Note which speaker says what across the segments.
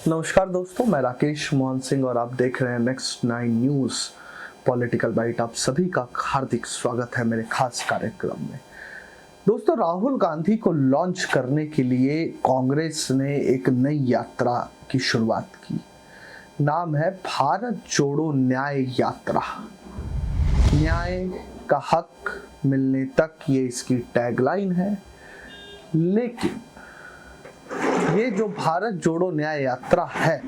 Speaker 1: नमस्कार दोस्तों, मैं राकेश मोहन सिंह और आप देख रहे हैं नेक्स्ट 9 न्यूज़ पॉलिटिकल बाइट। आप सभी का हार्दिक स्वागत है मेरे खास कार्यक्रम में। दोस्तों, राहुल गांधी को लॉन्च करने के लिए कांग्रेस ने एक नई यात्रा की शुरुआत की। नाम है भारत जोड़ो न्याय यात्रा। न्याय का हक मिलने तक, ये इसकी टैगलाइन है। लेकिन ये जो भारत जोड़ो न्याय यात्रा है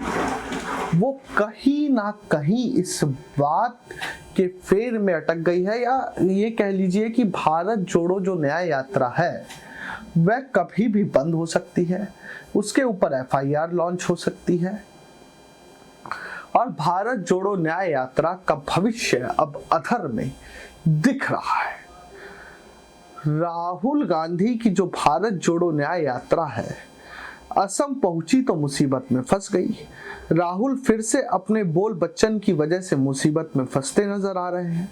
Speaker 1: वो कहीं ना कहीं इस बात के फेर में अटक गई है, या ये कह लीजिए कि भारत जोड़ो जो न्याय यात्रा है वह कभी भी बंद हो सकती है। उसके ऊपर एफआईआर लॉन्च हो सकती है और भारत जोड़ो न्याय यात्रा का भविष्य अब अधर में दिख रहा है। राहुल गांधी की जो भारत जोड़ो न्याय यात्रा है, असम पहुंची तो मुसीबत में फंस गई। राहुल फिर से अपने बोल बच्चन की वजह से मुसीबत में फंसते नजर आ रहे हैं।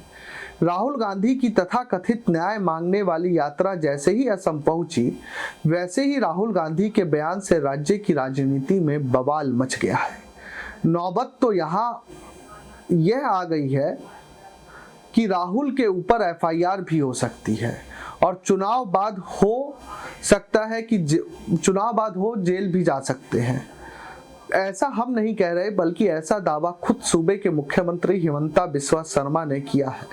Speaker 1: राहुल गांधी की तथाकथित न्याय मांगने वाली यात्रा जैसे ही असम पहुंची, वैसे ही राहुल गांधी के बयान से राज्य की राजनीति में बवाल मच गया है। नौबत तो यहाँ यह आ गई है कि राहुल के ऊपर एफआईआर भी हो सकती है और चुनाव बाद हो सकता है कि जेल भी जा सकते हैं। ऐसा हम नहीं कह रहे, बल्कि ऐसा दावा खुद सूबे के मुख्यमंत्री हिमंता बिस्वा शर्मा ने किया है।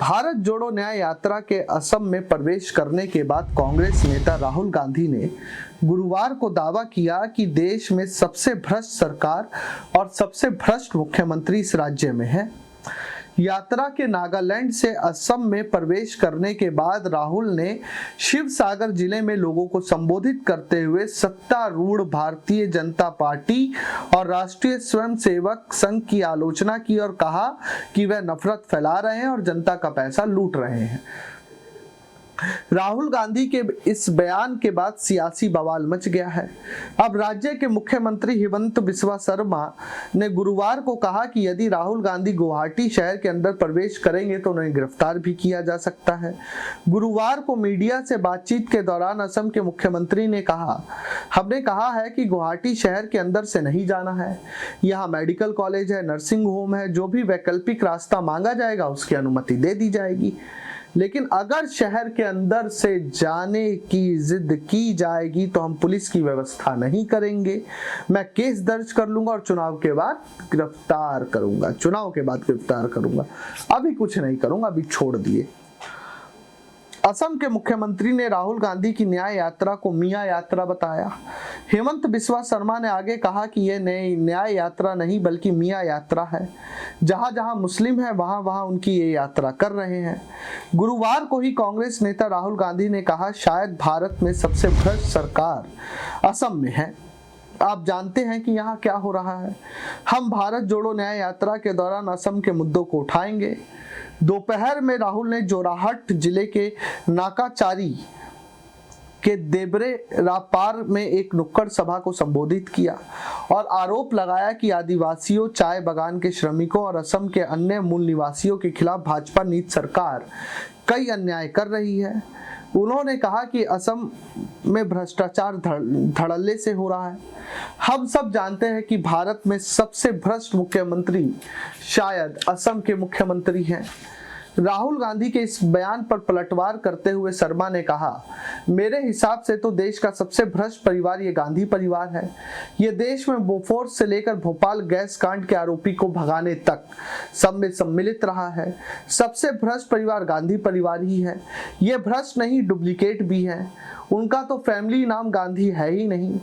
Speaker 1: भारत जोड़ो न्याय यात्रा के असम में प्रवेश करने के बाद कांग्रेस नेता राहुल गांधी ने गुरुवार को दावा किया कि देश में सबसे भ्रष्ट सरकार और सबसे भ्रष्ट मुख्यमंत्री इस राज्य में है। यात्रा के नागालैंड से असम में प्रवेश करने के बाद राहुल ने शिवसागर जिले में लोगों को संबोधित करते हुए सत्तारूढ़ भारतीय जनता पार्टी और राष्ट्रीय स्वयंसेवक संघ की आलोचना की और कहा कि वह नफरत फैला रहे हैं और जनता का पैसा लूट रहे हैं। राहुल गांधी के इस बयान के बाद सियासी बवाल मच गया है। अब राज्य के मुख्यमंत्री हिमंता बिस्वा शर्मा ने गुरुवार को कहा कि यदि राहुल गांधी गुवाहाटी शहर के अंदर प्रवेश करेंगे तो उन्हें गिरफ्तार भी किया जा सकता है। गुरुवार को मीडिया से बातचीत के दौरान असम के मुख्यमंत्री ने कहा, हमने कहा है कि गुवाहाटी शहर के अंदर से नहीं जाना है। यहाँ मेडिकल कॉलेज है, नर्सिंग होम है, जो भी वैकल्पिक रास्ता मांगा जाएगा उसकी अनुमति दे दी जाएगी। लेकिन अगर शहर के अंदर से जाने की जिद की जाएगी तो हम पुलिस की व्यवस्था नहीं करेंगे। मैं केस दर्ज कर लूंगा और चुनाव के बाद गिरफ्तार करूंगा। अभी कुछ नहीं करूंगा, अभी छोड़ दिए। असम के मुख्यमंत्री ने राहुल गांधी की न्याय यात्रा को मियां यात्रा बताया। हेमंत बिस्वा शर्मा ने आगे कहा कि यह न्याय यात्रा नहीं बल्कि मियां यात्रा है। जहां जहां मुस्लिम है वहां वहां उनकी ये यात्रा कर रहे हैं। गुरुवार को ही कांग्रेस नेता राहुल गांधी ने कहा, शायद भारत में सबसे भ्रष्ट सरकार असम में है। आप जानते हैं कि यहाँ क्या हो रहा है। हम भारत जोड़ो न्याय यात्रा के दौरान असम के मुद्दों को उठाएंगे। दोपहर में राहुल ने जोराहट जिले के नाकाचारी के देबरे रापार में एक नुक्कड़ सभा को संबोधित किया और आरोप लगाया कि आदिवासियों, चाय बागान के श्रमिकों और असम के अन्य मूल निवासियों के खिलाफ भाजपा नीति सरकार कई अन्याय कर रही है। उन्होंने कहा कि असम में भ्रष्टाचार धड़ल्ले से हो रहा है। हम सब जानते हैं कि भारत में सबसे भ्रष्ट मुख्यमंत्री शायद असम के मुख्यमंत्री हैं। राहुल गांधी के इस बयान पर पलटवार करते हुए शर्मा ने कहा, मेरे हिसाब से तो देश का सबसे भ्रष्ट परिवार ये गांधी परिवार है। ये देश में बोफोर्स से लेकर भोपाल गैस कांड के आरोपी को भगाने तक सब में सम्मिलित रहा है। सबसे भ्रष्ट परिवार गांधी परिवार ही है। ये भ्रष्ट नहीं, डुप्लीकेट भी है। उनका तो फैमिली नाम गांधी है ही नहीं,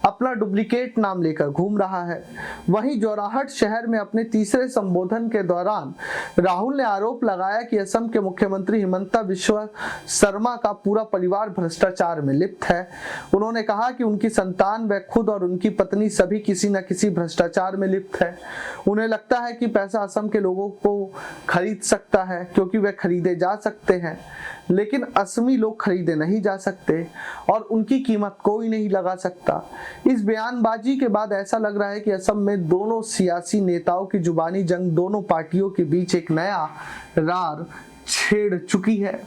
Speaker 1: अपना डुप्लीकेट नाम लेकर घूम रहा है। वहीं जोराहट शहर में अपने तीसरे संबोधन के दौरान राहुल ने आरोप लगाया कि असम के मुख्यमंत्री हिमंता बिस्वा शर्मा का पूरा परिवार भ्रष्टाचार में लिप्त है। उन्होंने कहा कि उनकी संतान, व खुद और उनकी पत्नी सभी किसी न किसी भ्रष्टाचार में लिप्त है। उन्हें लगता है कि पैसा असम के लोगों को खरीद सकता है क्योंकि वे खरीदे जा सकते हैं, लेकिन असमी लोग खरीदे नहीं जा सकते और उनकी कीमत कोई नहीं लगा सकता। इस बयानबाजी के बाद ऐसा लग रहा है कि असम में दोनों सियासी नेताओं की जुबानी जंग दोनों पार्टियों के बीच एक नया रार छेड़ चुकी है।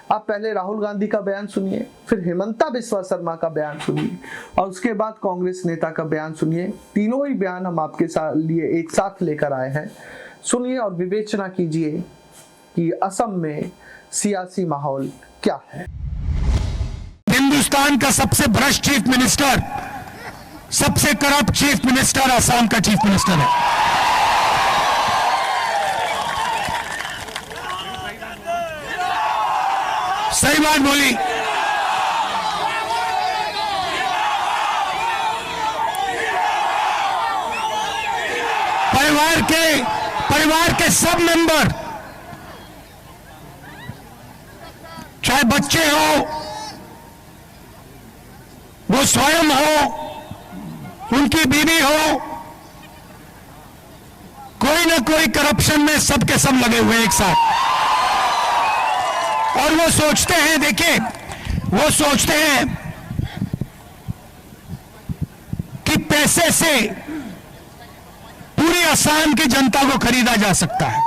Speaker 1: आप पहले राहुल गांधी का बयान सुनिए, फिर हिमंता बिस्वा शर्मा का बयान सुनिए और उसके बाद कांग्रेस नेता का बयान सुनिए। तीनों ही बयान हम आपके लिए एक साथ लेकर आए हैं। सुनिए और विवेचना कीजिए कि असम में सियासी माहौल क्या है।
Speaker 2: हिंदुस्तान का सबसे भ्रष्ट चीफ मिनिस्टर, सबसे करप्ट चीफ मिनिस्टर असम का चीफ मिनिस्टर है। सही बात बोली। परिवार के सब मेंबर, चाहे बच्चे हो, वो स्वयं हो, उनकी बीवी हो, कोई ना कोई करप्शन में सबके सब लगे हुए एक साथ। और वो सोचते हैं, देखिए, वो सोचते हैं कि पैसे से पूरी असम की जनता को खरीदा जा सकता है।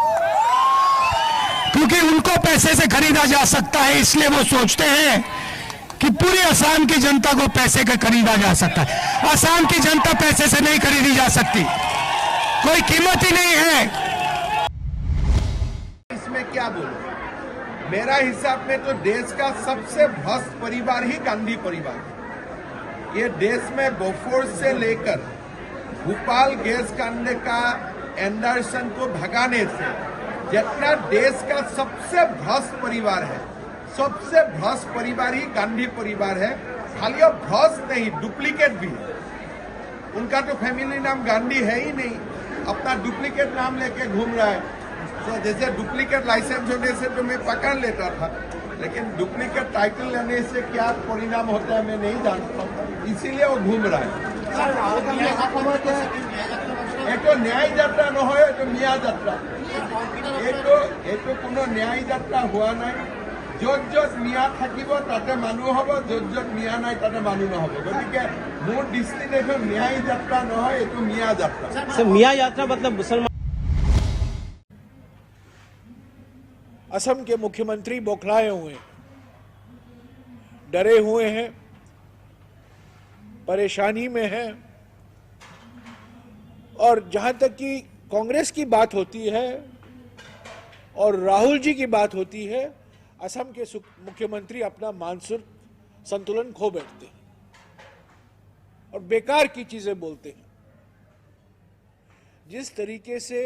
Speaker 2: क्योंकि उनको पैसे से खरीदा जा सकता है, इसलिए वो सोचते हैं कि पूरी असम की जनता को पैसे का खरीदा जा सकता है। असम की जनता पैसे से नहीं खरीदी जा सकती, कोई कीमत ही नहीं है।
Speaker 3: इसमें क्या बोलूं, मेरा हिसाब में तो देश का सबसे भ्रष्ट परिवार ही गांधी परिवार है। ये देश में बोफोर्स से लेकर भोपाल गैस कांड का एंडरसन को भगाने से जितना देश का सबसे भ्रष्ट परिवार है, सबसे भ्रष्ट परिवार ही गांधी परिवार है। खाली अब भ्रष्ट नहीं, डुप्लीकेट भी है। उनका तो फैमिली नाम गांधी है ही नहीं, अपना डुप्लीकेट नाम लेके घूम रहा है। तो जैसे डुप्लीकेट लाइसेंस होने से तो मैं पकड़ लेता था, लेकिन डुप्लीकेट टाइटल लेने से क्या परिणाम होता है मैं नहीं जानता, इसीलिए वो घूम रहा है। एक तो न्याय यात्रा न हो, एक तो मिया यात्रा, एक तो कोनो न्याय यात्रा हुआ नहीं। য'ত য'ত মিয়া থাকিব তাতে মানুহ হ'ব, য'ত য'ত মিয়া নাই তাতে মানুহ নহ'ব। গতিকে মোৰ দৃষ্টিত এইটো ন্যায় যাত্ৰা নহয়, এইটো মিয়া যাত্ৰা।
Speaker 4: मियाँ यात्रा मतलब मुसलमान।
Speaker 2: असम के मुख्यमंत्री बौखलाए हुए हैं, डरे हुए हैं, परेशानी में हैं। और जहां तक कि कांग्रेस की बात होती है और राहुल जी की बात होती है, असम के मुख्यमंत्री अपना मानसिक संतुलन खो बैठते हैं और बेकार की चीजें बोलते हैं। जिस तरीके से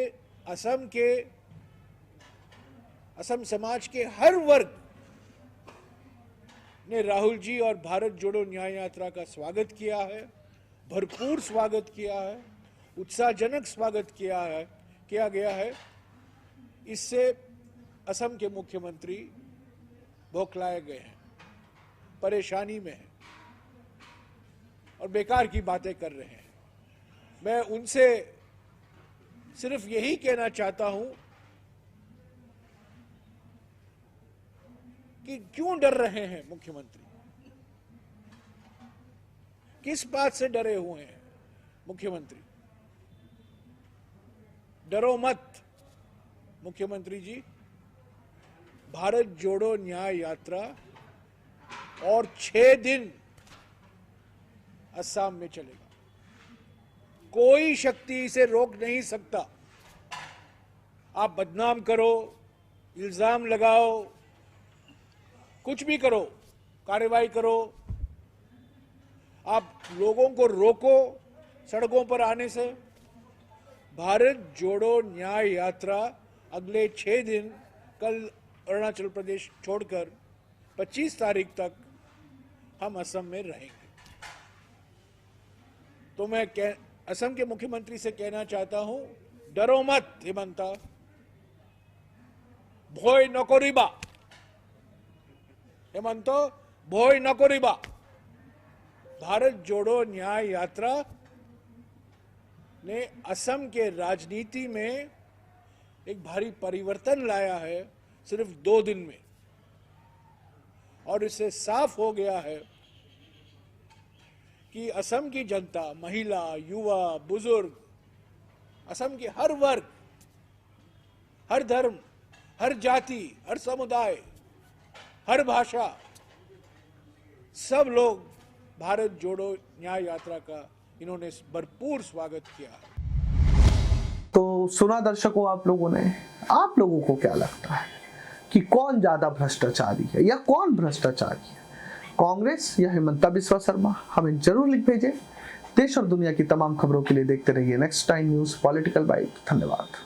Speaker 2: असम समाज के हर वर्ग ने राहुल जी और भारत जोड़ो न्याय यात्रा का स्वागत किया है, भरपूर स्वागत किया है, उत्साहजनक स्वागत किया गया है, इससे असम के मुख्यमंत्री बौखलाए गए हैं, परेशानी में हैं और बेकार की बातें कर रहे हैं। मैं उनसे सिर्फ यही कहना चाहता हूं कि क्यों डर रहे हैं मुख्यमंत्री, किस बात से डरे हुए हैं मुख्यमंत्री। डरो मत मुख्यमंत्री जी, भारत जोड़ो न्याय यात्रा और 6 दिन असम में चलेगा, कोई शक्ति इसे रोक नहीं सकता। आप बदनाम करो, इल्जाम लगाओ, कुछ भी करो, कार्रवाई करो, आप लोगों को रोको सड़कों पर आने से। भारत जोड़ो न्याय यात्रा अगले 6 दिन, कल अरुणाचल प्रदेश छोड़कर 25 तारीख तक हम असम में रहेंगे। तो मैं असम के मुख्यमंत्री से कहना चाहता हूं, डरो मत हिमंता, भय न करिबा हेमंत, भय न करिबा। भारत जोड़ो न्याय यात्रा ने असम के राजनीति में एक भारी परिवर्तन लाया है सिर्फ 2 दिन में, और इससे साफ हो गया है कि असम की जनता, महिला, युवा, बुजुर्ग, असम के हर वर्ग, हर धर्म, हर जाति, हर समुदाय हर भाषा, सब लोग भारत जोड़ो न्याय यात्रा का इन्होंने भरपूर स्वागत किया है।
Speaker 1: तो सुना दर्शकों आप लोगों ने, आप लोगों को क्या लगता है कि कौन ज्यादा भ्रष्टाचारी है या कौन भ्रष्टाचारी है, कांग्रेस या हिमंता बिस्वा शर्मा? हमें जरूर लिख भेजें। देश और दुनिया की तमाम खबरों के लिए देखते रहिए next time news political byte. धन्यवाद।